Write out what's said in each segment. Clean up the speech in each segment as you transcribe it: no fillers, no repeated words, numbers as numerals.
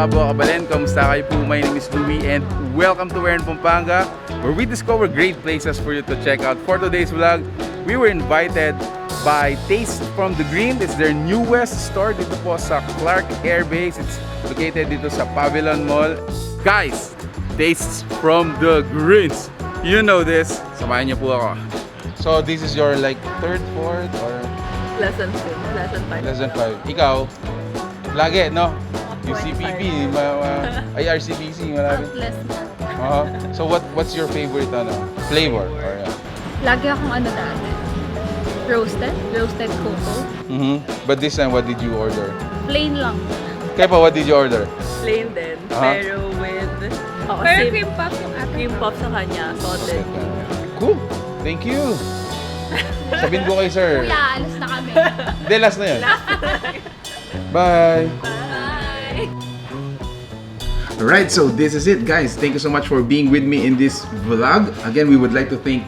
mga kabalen, kamusta kayo po? My name is Louie and welcome to Pampanga, where we discover great places for you to check out. For today's vlog, we were invited by Taste from the Green. It's their newest store dito po sa Clark Air Base. It's located dito sa Pavilion Mall. Guys, Tastes from the Greens. You know this. Samahan niyo po ako. So this is your like third, fourth, or? Lesson 6, lesson 5. Lesson 5. Ikaw? Lagi, no? Yung CPP, ay RCPC, marami. Less na. So what's your favorite flavor? Or, Lagi akong dati. Roasted cocoa. But this time, what did you order? Plain lang. Kaya pa, what did you order? Plain din, pero with Pero cream puff yung atin. cream puff sa kanya, salted. Cool! Thank you! Sabihin ko kay sir. Kuya, alis na kami. Hindi, last na yun. Bye! Bye! Alright, so this is it, guys. Thank you so much for being with me in this vlog. Again, we would like to thank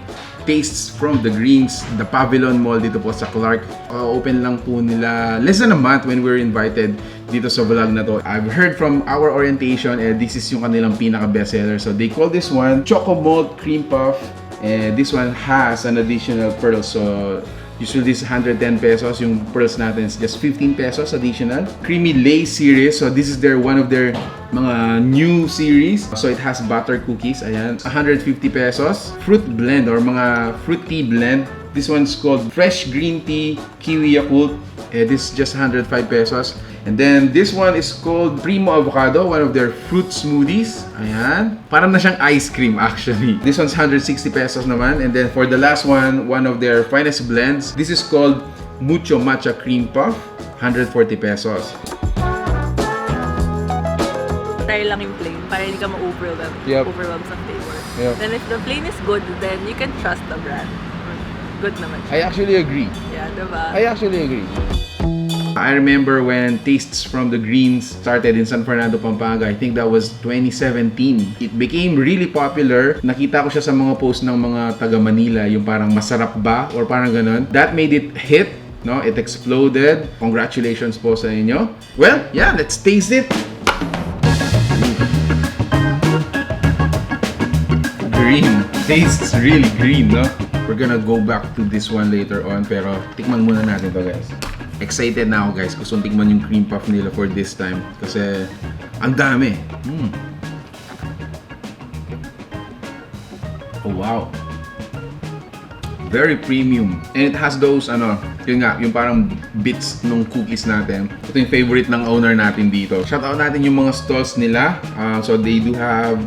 Tastes from the Greens, the Pavilion Mall dito po sa Clark. Open lang po nila less than a month when we were invited dito sa vlog na to. I've heard from our orientation, this is yung kanilang pinaka bestseller. So they call this one Choco Malt Cream Puff. This one has an additional pearl. So usually this is 110 pesos. Yung pearls natin is just 15 pesos additional. Creamy Lace series. So this is one of their mga new series. So it has butter cookies. Ayan. 150 pesos. Fruit blend or mga fruit tea blend. This one's called Fresh Green Tea Kiwi Yakult. This is just 105 pesos. And then this one is called Primo Avocado, one of their fruit smoothies. Ayan. Parang na siyang ice cream actually. This one's 160 pesos naman. And then for the last one of their finest blends. This is called Mucho Matcha Cream Puff, 140 pesos. Try lang yung plain para hindi ka ma-overwhelm sa flavor. Yep. Then if the plain is good, then you can trust the brand. Good naman I siya. actually agree. Yeah, diba? I actually agree. I remember when Tastes from the Greens started in San Fernando, Pampanga. I think that was 2017. It became really popular. Nakita ko siya sa mga post ng mga taga Manila, yung parang masarap ba or parang ganun. That made it hit, no? It exploded. Congratulations po sa inyo. Well, yeah, let's taste it. Green. Tastes really green, no? We're gonna go back to this one later on, pero tikman muna natin to, guys. Excited na ako, guys. Gusto tikman yung cream puff nila for this time kasi ang dami. Oh wow. Very premium. And it has those yun nga, yung parang bits ng cookies natin. Ito yung favorite ng owner natin dito. Shoutout natin yung mga stalls nila. So they do have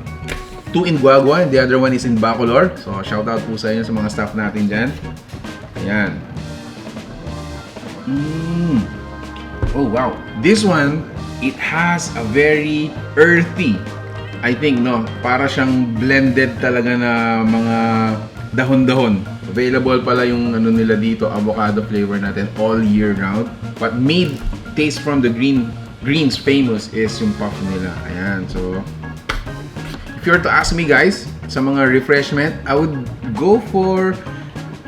2 in Guagua, and the other one is in Bacolor. So shoutout po sa inyo sa mga staff natin dyan. Ayan. Oh wow, this one, it has a very earthy, I think, no? Para siyang blended talaga na mga dahon-dahon. Available pala yung nila dito, avocado flavor natin all year round. What made Taste from the Greens famous is yung puff nila. Ayan, so if you were to ask me, guys, sa mga refreshment, I would go for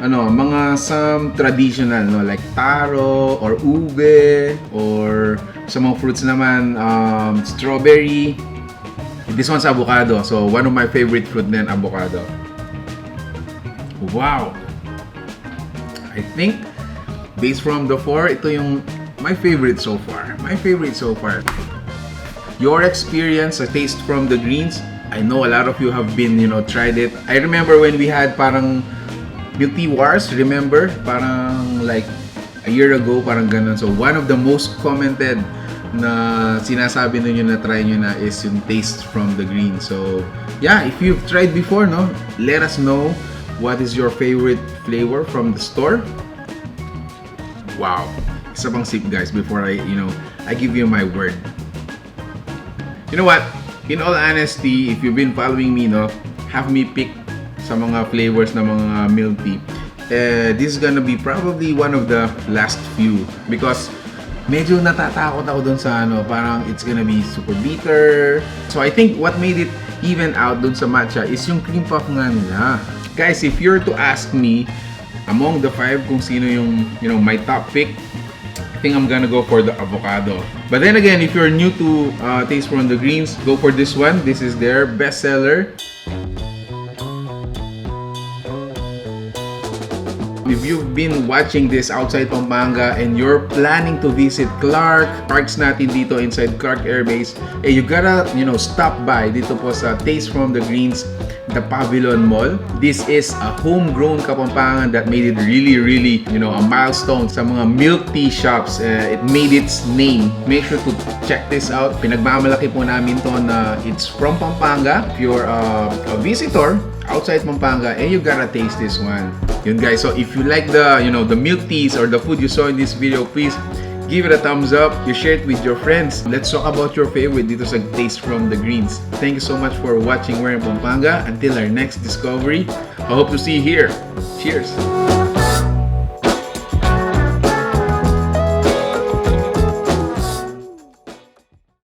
mga some traditional, no, like taro or ube, or sa mga fruits naman, strawberry. This one's avocado. So one of my favorite fruit din, avocado. Wow. I think based from the 4, ito yung my favorite so far. My favorite so far. Your experience, a Taste from the Greens. I know a lot of you have been, tried it. I remember when we had parang Milk Tea Wars, remember? Parang like a year ago, parang ganun. So one of the most commented na sinasabi ninyo na try nyo na is yung Taste from the Green. So yeah, if you've tried before, no, let us know what is your favorite flavor from the store. Wow. Isa pang sip, guys, before I give you my word. You know what? In all honesty, if you've been following me, no, have me pick sa mga flavors ng mga milk tea. This is gonna be probably one of the last few because medyo natatakot ako dun sa parang it's gonna be super bitter. So I think what made it even out dun sa matcha is yung cream puff nga nila. Guys, if you're to ask me among the 5 kung sino yung my top pick, think I'm gonna go for the avocado. But then again, if you're new to Taste from the Greens, go for this one. This is their bestseller. If you've been watching this outside Pampanga and you're planning to visit Clark, parks natin dito inside Clark Air Base, you gotta, stop by dito po sa Taste from the Greens, the Pavilion Mall. This is a homegrown Kapampangan that made it really, a milestone sa mga milk tea shops. It made its name. Make sure to check this out. Pinagmamalaki po namin to na it's from Pampanga. If you're a visitor outside Pampanga, you gotta taste this one. Yun guys, so if you like the milk teas or the food you saw in this video, please give it a thumbs up. You share it with your friends. Let's talk about your favorite dito sa Taste from the Greens. Thank you so much for watching. We're in Pampanga. Until our next discovery, I hope to see you here. Cheers!